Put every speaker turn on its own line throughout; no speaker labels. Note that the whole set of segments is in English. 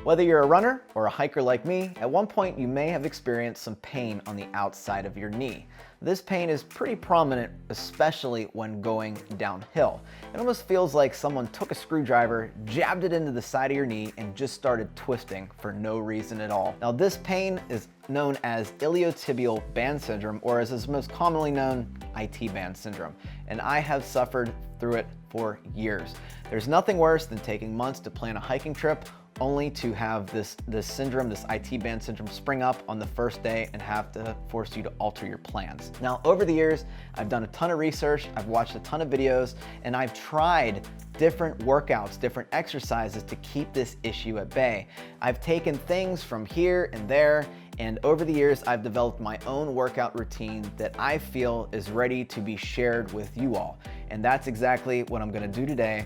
Whether you're a runner or a hiker like me, at one point you may have experienced some pain on the outside of your knee. This pain is pretty prominent, especially when going downhill. It almost feels like someone took a screwdriver, jabbed it into the side of your knee, and just started twisting for no reason at all. Now, this pain is known as iliotibial band syndrome, or as is most commonly known, IT band syndrome. And I have suffered through it for years. There's nothing worse than taking months to plan a hiking trip only to have this syndrome, this IT band syndrome, spring up on the first day and have to force you to alter your plans. Now, over the years, I've done a ton of research, I've watched a ton of videos, and I've tried different workouts, different exercises to keep this issue at bay. I've taken things from here and there, and over the years, I've developed my own workout routine that I feel is ready to be shared with you all. And that's exactly what I'm gonna do today,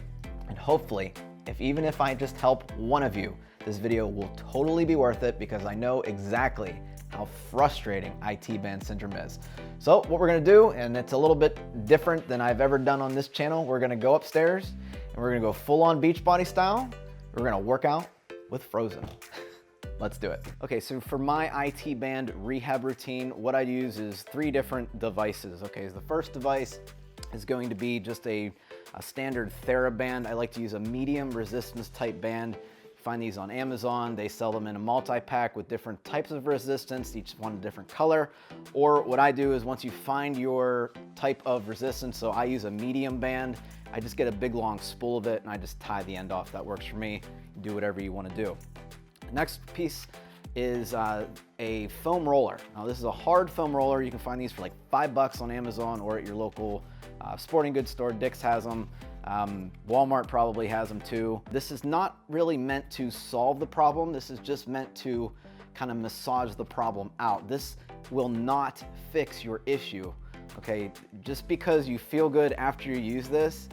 and hopefully, even if I just help one of you, this video will totally be worth it because I know exactly how frustrating IT band syndrome is. So what we're gonna do, and it's a little bit different than I've ever done on this channel, we're gonna go upstairs and we're gonna go full on Beachbody style. We're gonna work out with Frozen. Let's do it. Okay, so for my IT band rehab routine, what I use is 3 different devices. Okay, so the first device is going to be just a standard TheraBand. I like to use a medium resistance type band. Find these on Amazon. They sell them in a multi-pack with different types of resistance, each one a different color. Or what I do is once you find your type of resistance, so I use a medium band, I just get a big long spool of it and I just tie the end off. That works for me. Do whatever you want to do. The next piece is a foam roller. Now this is a hard foam roller. You can find these for like $5 on Amazon or at your local sporting goods store. Dick's has them. Walmart probably has them too. This is not really meant to solve the problem. This is just meant to kind of massage the problem out. This will not fix your issue. Okay, just because you feel good after you use this,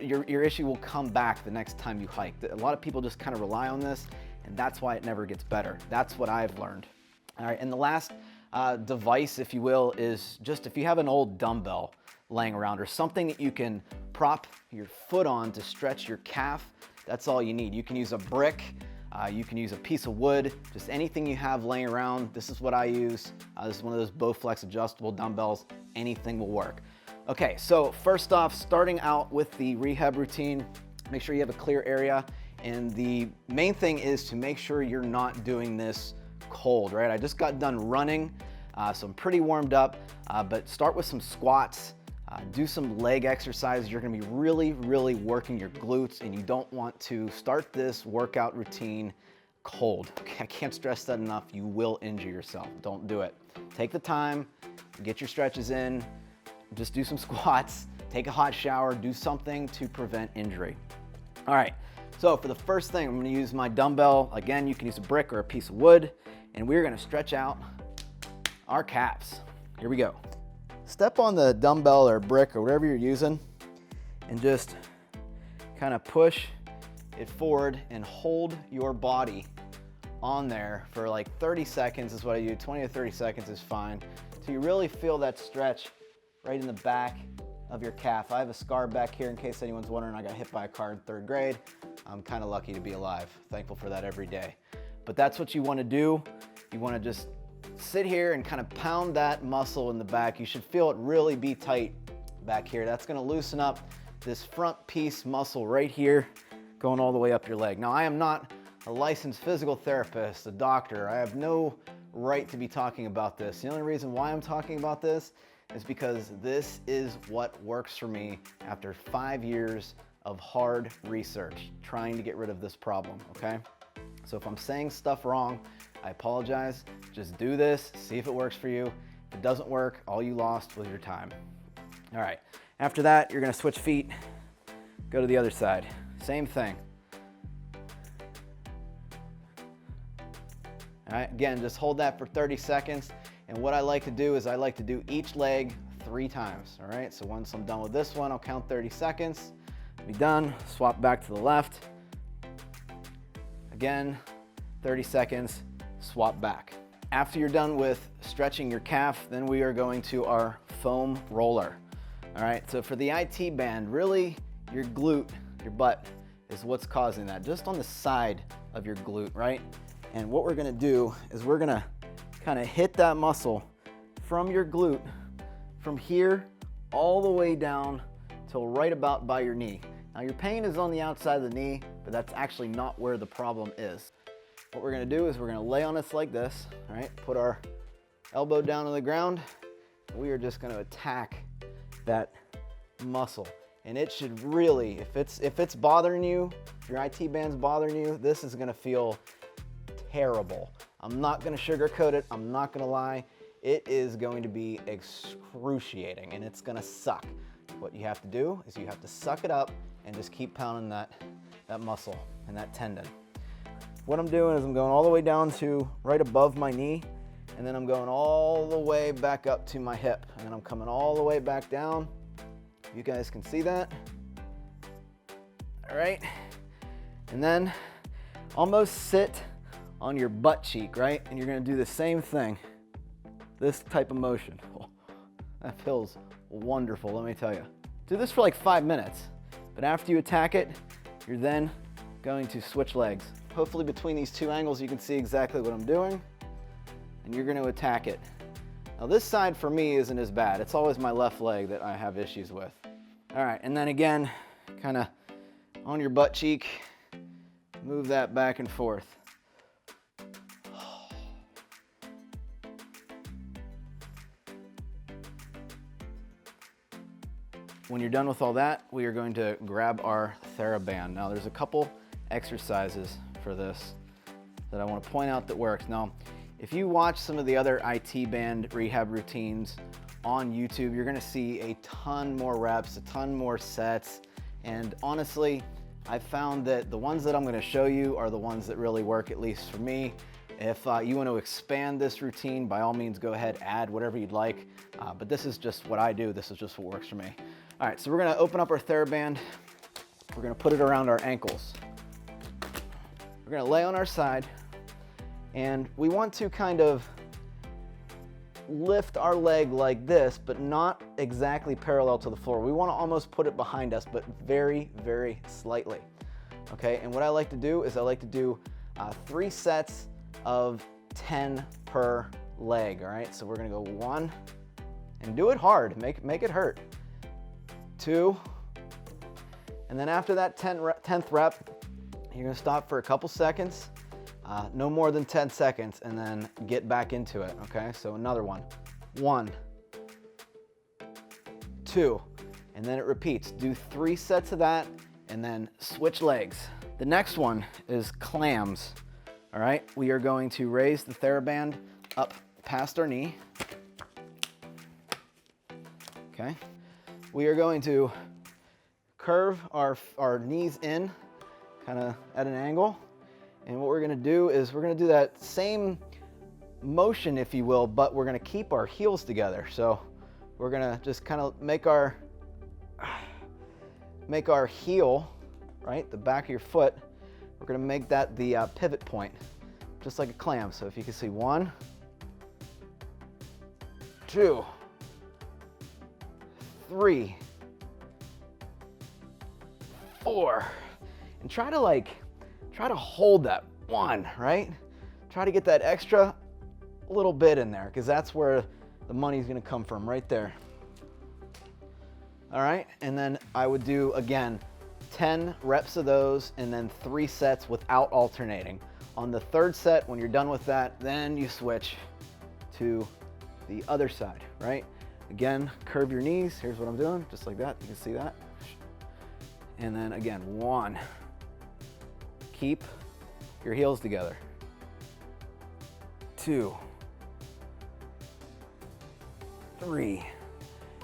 your issue will come back the next time you hike. A lot of people just kind of rely on this, and that's why it never gets better. That's what I've learned. All right, and the last device, if you will, is just if you have an old dumbbell laying around or something that you can prop your foot on to stretch your calf, that's all you need. You can use a brick, you can use a piece of wood, just anything you have laying around. This is what I use. This is one of those Bowflex adjustable dumbbells. Anything will work. Okay, so first off, starting out with the rehab routine, make sure you have a clear area. And the main thing is to make sure you're not doing this cold, right? I just got done running, so I'm pretty warmed up, but start with some squats. Do some leg exercises. You're gonna be really, really working your glutes, and you don't want to start this workout routine cold. Okay, I can't stress that enough. You will injure yourself. Don't do it. Take the time, get your stretches in, just do some squats, take a hot shower, do something to prevent injury. All right, so for the first thing, I'm gonna use my dumbbell. Again, you can use a brick or a piece of wood, and we're gonna stretch out our calves. Here we go. Step on the dumbbell or brick or whatever you're using and just kind of push it forward and hold your body on there for like 30 seconds is what I do. 20 to 30 seconds is fine. So you really feel that stretch right in the back of your calf. I have a scar back here in case anyone's wondering. I got hit by a car in 3rd grade. I'm kind of lucky to be alive. Thankful for that every day. But that's what you want to do. You want to just sit here and kind of pound that muscle in the back. You should feel it really be tight back here. That's going to loosen up this front piece muscle right here, going all the way up your leg. Now, I am not a licensed physical therapist, a doctor. I have no right to be talking about this. The only reason why I'm talking about this is because this is what works for me after 5 years of hard research trying to get rid of this problem, okay? So if I'm saying stuff wrong, I apologize. Just do this, see if it works for you. If it doesn't work, all you lost was your time. All right, after that, you're gonna switch feet, go to the other side. Same thing. All right, again, just hold that for 30 seconds. And what I like to do is I like to do each leg 3 times, all right? So once I'm done with this one, I'll count 30 seconds. Be done, swap back to the left. Again, 30 seconds, swap back. After you're done with stretching your calf, then we are going to our foam roller. All right, so for the IT band, really your glute, your butt, is what's causing that. Just on the side of your glute, right? And what we're gonna do is we're gonna kind of hit that muscle from your glute, from here all the way down till right about by your knee. Now your pain is on the outside of the knee, but that's actually not where the problem is. What we're gonna do is we're gonna lay on us like this, all right? Put our elbow down on the ground. We are just gonna attack that muscle. And it should really, if it's bothering you, if your IT band's bothering you, this is gonna feel terrible. I'm not gonna sugarcoat it, I'm not gonna lie. It is going to be excruciating and it's gonna suck. What you have to do is you have to suck it up and just keep pounding that muscle and that tendon. What I'm doing is I'm going all the way down to right above my knee, and then I'm going all the way back up to my hip, and then I'm coming all the way back down. You guys can see that. All right. And then almost sit on your butt cheek, right? And you're gonna do the same thing. This type of motion. Oh, that feels wonderful, let me tell you. Do this for like 5 minutes, but after you attack it, you're then going to switch legs. Hopefully between these two angles, you can see exactly what I'm doing, and you're gonna attack it. Now this side for me isn't as bad. It's always my left leg that I have issues with. All right, and then again, kind of on your butt cheek, move that back and forth. When you're done with all that, we are going to grab our TheraBand. Now there's a couple exercises for this that I want to point out that works. Now, if you watch some of the other IT band rehab routines on YouTube, you're gonna see a ton more reps, a ton more sets. And honestly, I found that the ones that I'm gonna show you are the ones that really work, at least for me. If you want to expand this routine, by all means, go ahead, add whatever you'd like. But this is just what I do. This is just what works for me. All right, so we're gonna open up our TheraBand. We're gonna put it around our ankles. We're gonna lay on our side, and we want to kind of lift our leg like this, but not exactly parallel to the floor. We wanna almost put it behind us, but very, very slightly. Okay, and what I like to do is I like to do 3 sets of 10 per leg, all right? So we're gonna go 1, and do it hard, make it hurt. 2, and then after that 10th rep, you're gonna stop for a couple seconds, no more than 10 seconds, and then get back into it, okay? So another one. 1, 2, and then it repeats. Do 3 sets of that, and then switch legs. The next one is clams, all right? We are going to raise the TheraBand up past our knee, okay? We are going to curve our knees in, kind of at an angle. And what we're gonna do is we're gonna do that same motion, if you will, but we're gonna keep our heels together. So we're gonna just kind of make our heel, right, the back of your foot, we're gonna make that the pivot point, just like a clam. So if you can see 1, 2, 3, 4, and try to hold that 1, right? Try to get that extra little bit in there, because that's where the money's gonna come from, right there. All right, and then I would do, again, 10 reps of those, and then 3 sets without alternating. On the 3rd set, when you're done with that, then you switch to the other side, right? Again, curve your knees. Here's what I'm doing, just like that. You can see that. And then again, 1. Keep your heels together. 2, 3,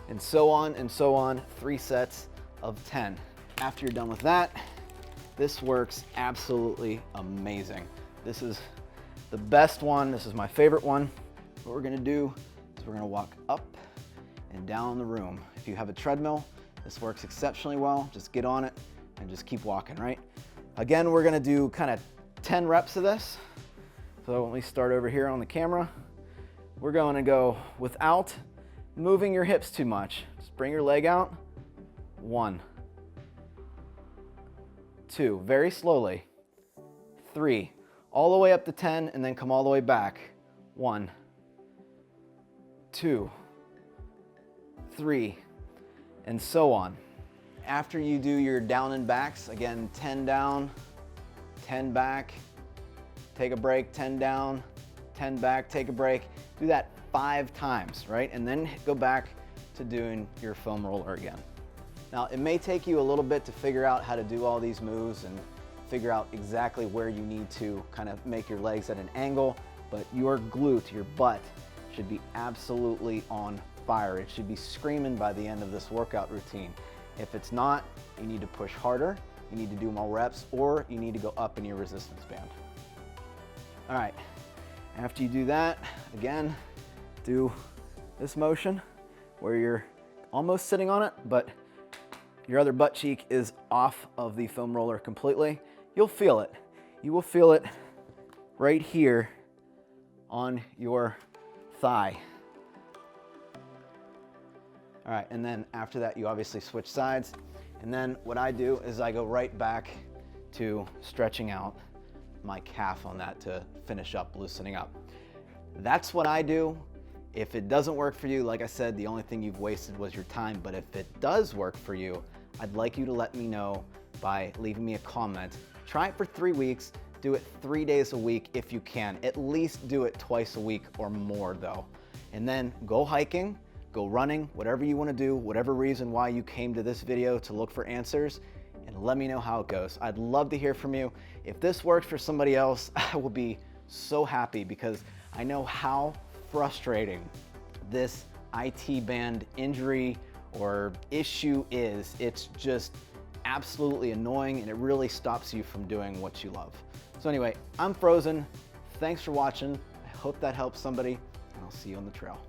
and so on and so on. 3 sets of 10. After you're done with that, this works absolutely amazing. This is the best one. This is my favorite one. What we're gonna do is we're gonna walk up and down the room. If you have a treadmill, this works exceptionally well. Just get on it and just keep walking, right? Again, we're gonna do kind of 10 reps of this. So let me start over here on the camera. We're going to go without moving your hips too much. Just bring your leg out. 1, 2, very slowly. 3, all the way up to 10, and then come all the way back. 1, 2, 3, and so on. After you do your down and backs, again, 10 down, 10 back, take a break, 10 down, 10 back, take a break. Do that 5 times, right? And then go back to doing your foam roller again. Now, it may take you a little bit to figure out how to do all these moves and figure out exactly where you need to kind of make your legs at an angle, but your glute, your butt, should be absolutely on fire. It should be screaming by the end of this workout routine. If it's not, you need to push harder, you need to do more reps, or you need to go up in your resistance band. All right, after you do that, again, do this motion where you're almost sitting on it, but your other butt cheek is off of the foam roller completely. You'll feel it. You will feel it right here on your thigh. All right, and then after that, you obviously switch sides. And then what I do is I go right back to stretching out my calf on that to finish up, loosening up. That's what I do. If it doesn't work for you, like I said, the only thing you've wasted was your time. But if it does work for you, I'd like you to let me know by leaving me a comment. Try it for 3 weeks. Do it 3 days a week if you can. At least do it twice a week or more though. And then go hiking, go running, whatever you want to do, whatever reason why you came to this video to look for answers, and let me know how it goes. I'd love to hear from you. If this works for somebody else, I will be so happy because I know how frustrating this IT band injury or issue is. It's just absolutely annoying and it really stops you from doing what you love. So anyway, I'm Frozen. Thanks for watching. I hope that helps somebody, and I'll see you on the trail.